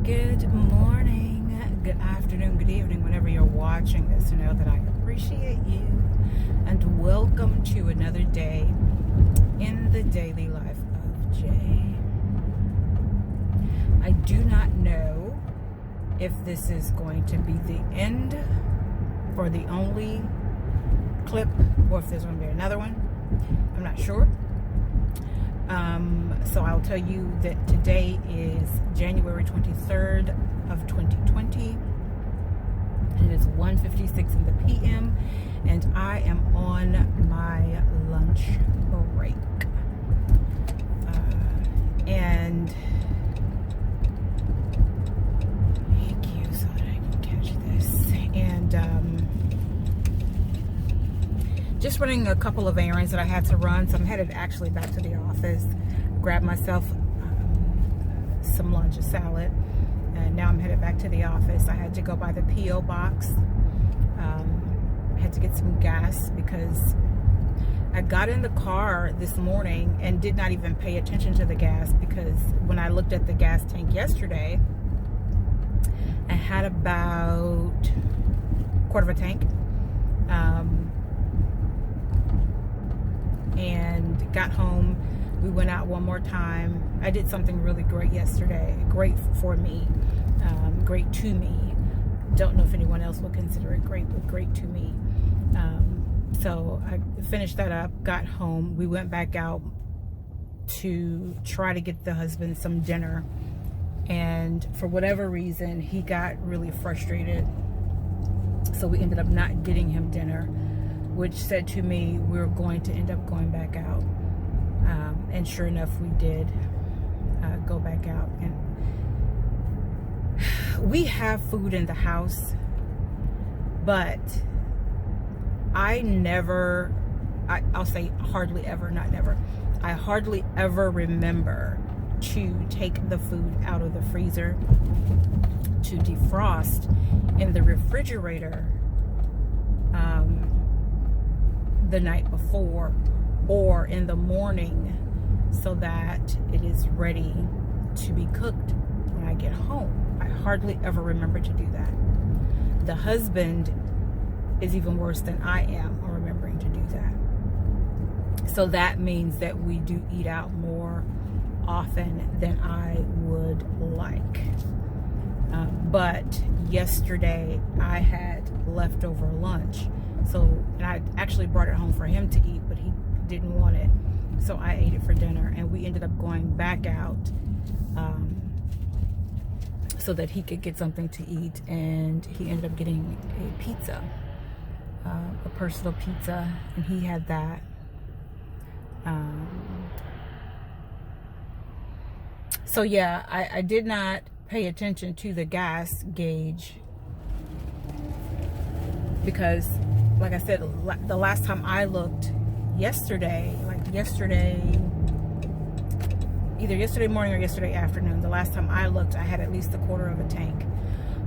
Good morning, good afternoon, good evening, whenever you're watching this. To know that I appreciate you, and welcome to another day in the daily life of Jay. I do not know if this is going to be the end for the only clip, or if there's going to be another one. I'm not sure. So I'll tell you that today is January 23rd of 2020. It is 1:56 in the PM, and I am on my lunch break. And thank you, so that I can catch this. And just running a couple of errands that I had to run, so I'm headed actually back to the office. Grabbed myself some lunch, a salad, and now I'm headed back to the office. I had to go by the P.O. box. I had to get some gas because I got in the car this morning and did not even pay attention to the gas, because when I looked at the gas tank yesterday, I had about a quarter of a tank. And got home. We went out one more time. I did something really great yesterday. Great for me. Great to me. Don't know if anyone else would consider it great, but great to me. So I finished that up, got home. We went back out to try to get the husband some dinner. And for whatever reason, he got really frustrated. So we ended up not getting him dinner, which said to me we're going to end up going back out. And sure enough, we did go back out. And we have food in the house, but I'll say hardly ever, not never. I hardly ever remember to take the food out of the freezer to defrost in the refrigerator the night before or in the morning, so that it is ready to be cooked when I get home. I hardly ever remember to do that. The husband is even worse than I am on remembering to do that. So that means that we do eat out more often than I would like. But yesterday I had leftover lunch. And I actually brought it home for him to eat, but he didn't want it. So I ate it for dinner, and we ended up going back out so that he could get something to eat. And he ended up getting a pizza, a personal pizza, and he had that. So yeah, I did not pay attention to the gas gauge because, like I said, the last time I looked yesterday, either yesterday morning or yesterday afternoon, the last time I looked, I had at least a quarter of a tank.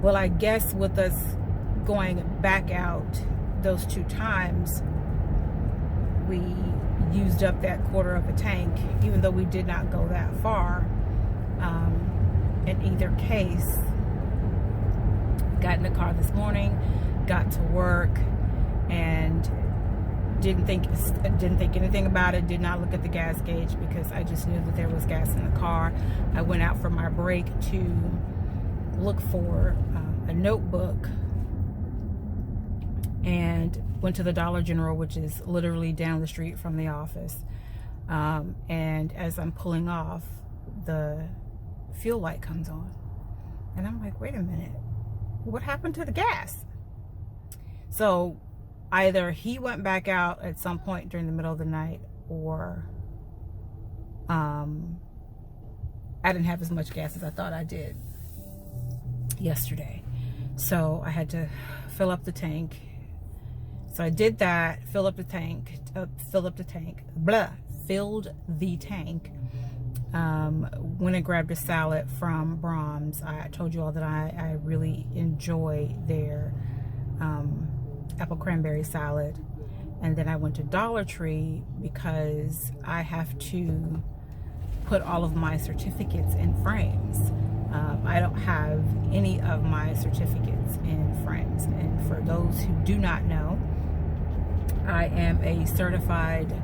Well, I guess with us going back out those two times, we used up that quarter of a tank, even though we did not go that far. In either case, got in the car this morning, got to work, and didn't think anything about it. Did not look at the gas gauge because I just knew that there was gas in the car. I went out for my break to look for a notebook, and went to the Dollar General, which is literally down the street from the office. And as I'm pulling off, the fuel light comes on, and I'm like, wait a minute, what happened to the gas? So either he went back out at some point during the middle of the night, or I didn't have as much gas as I thought I did yesterday. So I had to fill up the tank. So I did that, filled the tank. Went and grabbed a salad from Brahms. I told you all that I really enjoy their apple cranberry salad. And then I went to Dollar Tree because I have to put all of my certificates in frames. I don't have any of my certificates in frames. And for those who do not know, I am a certified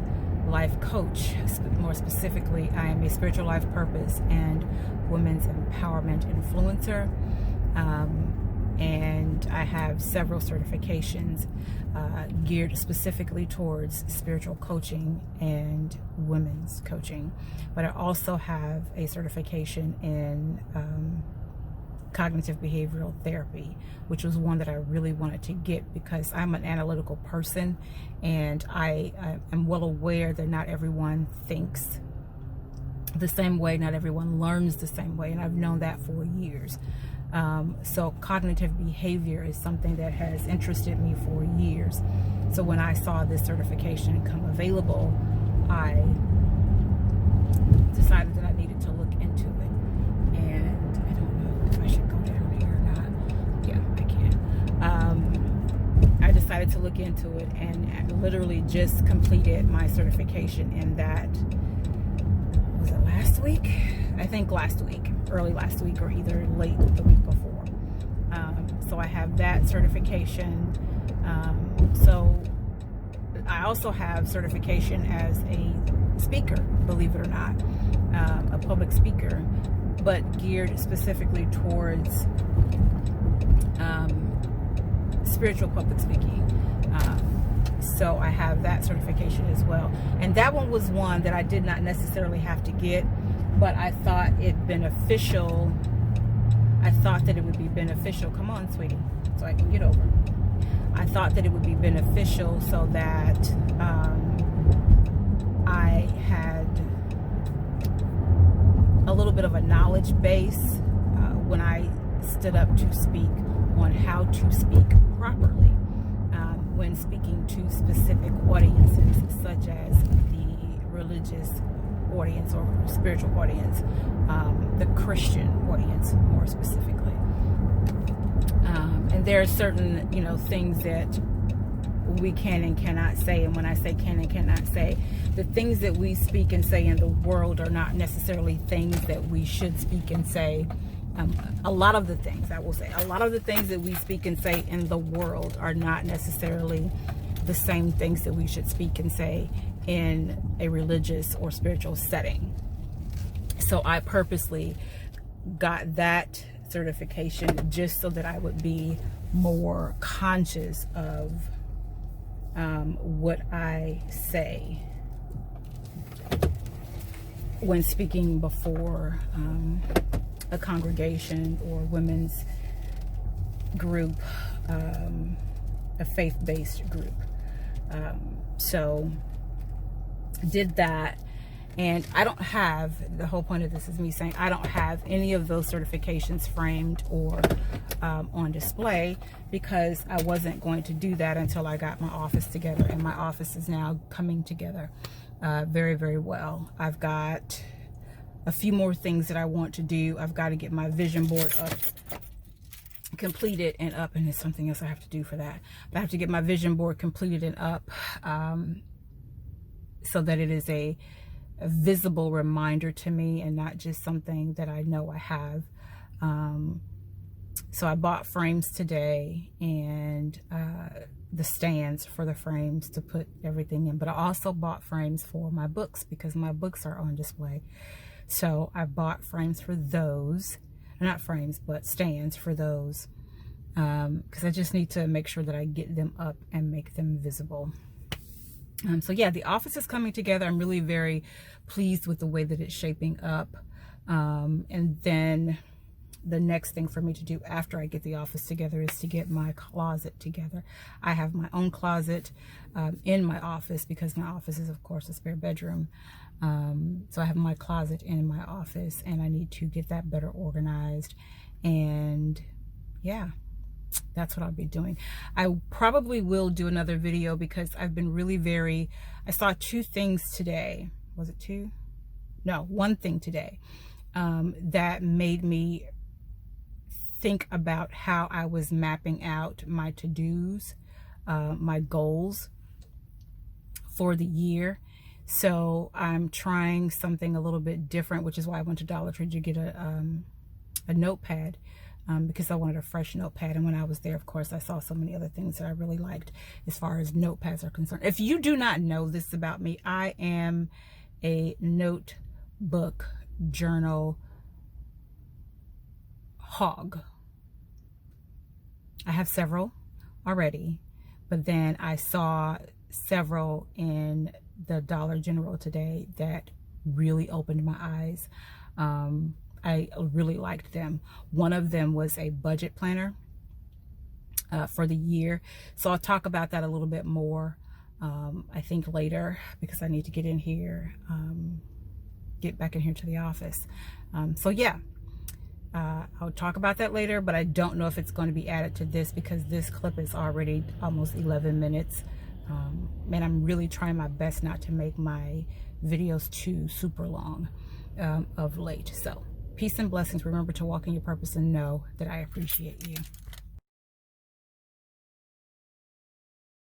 life coach. More specifically, I am a spiritual life purpose and women's empowerment influencer. And I have several certifications geared specifically towards spiritual coaching and women's coaching. But I also have a certification in cognitive behavioral therapy, which was one that I really wanted to get because I'm an analytical person, and I am well aware that not everyone thinks the same way, not everyone learns the same way, and I've known that for years. So cognitive behavior is something that has interested me for years. So when I saw this certification come available, I decided that I needed to look into it. And I don't know if I should go down here or not. Yeah, I can. I decided to look into it, and I literally just completed my certification in that, was it last week? I think last week, early last week, or either late the week before. So I have that certification. So I also have certification as a speaker, believe it or not, a public speaker, but geared specifically towards spiritual public speaking. So I have that certification as well. And that one was one that I did not necessarily have to get, but I thought it beneficial. I thought that it would be beneficial. Come on, sweetie, so I can get over. I thought that it would be beneficial so that I had a little bit of a knowledge base when I stood up to speak on how to speak properly when speaking to specific audiences, such as the religious audience or spiritual audience, the Christian audience more specifically. And there are certain, things that we can and cannot say. And when I say can and cannot say, the things that we speak and say in the world are not necessarily things that we should speak and say. A lot of the things that we speak and say in the world are not necessarily the same things that we should speak and say in a religious or spiritual setting. So I purposely got that certification just so that I would be more conscious of what I say when speaking before a congregation or women's group, a faith-based group. So did that, and I don't have, the whole point of this is me saying I don't have any of those certifications framed or on display, because I wasn't going to do that until I got my office together, and my office is now coming together very, very well. I've got a few more things that I want to do. I've got to get my vision board up, completed and up, and there's something else I have to do for that. But I have to get my vision board completed and up so that it is a visible reminder to me and not just something that I know I have. So I bought frames today, and the stands for the frames to put everything in. But I also bought frames for my books because my books are on display. So I bought frames for those, not frames, but stands for those, because I just need to make sure that I get them up and make them visible. So yeah, the office is coming together. I'm really very pleased with the way that it's shaping up. And then the next thing for me to do after I get the office together is to get my closet together. I have my own closet in my office because my office is, of course, a spare bedroom. So I have my closet in my office, and I need to get that better organized. And yeah, that's what I'll be doing. I probably will do another video because I've been really I saw two things today. Was it two? No, one thing today that made me think about how I was mapping out my to-dos, my goals for the year. So I'm trying something a little bit different, which is why I went to Dollar Tree to get a notepad because I wanted a fresh notepad. And when I was there, of course, I saw so many other things that I really liked as far as notepads are concerned. If you do not know this about me, I am a notebook journal hog. I have several already, but then I saw several in the Dollar General today that really opened my eyes. I really liked them. One of them was a budget planner for the year. So I'll talk about that a little bit more, I think later, because I need to get in here, get back in here to the office. So yeah, I'll talk about that later, but I don't know if it's going to be added to this because this clip is already almost 11 minutes. And I'm really trying my best not to make my videos too super long of late. So peace and blessings. Remember to walk in your purpose and know that I appreciate you.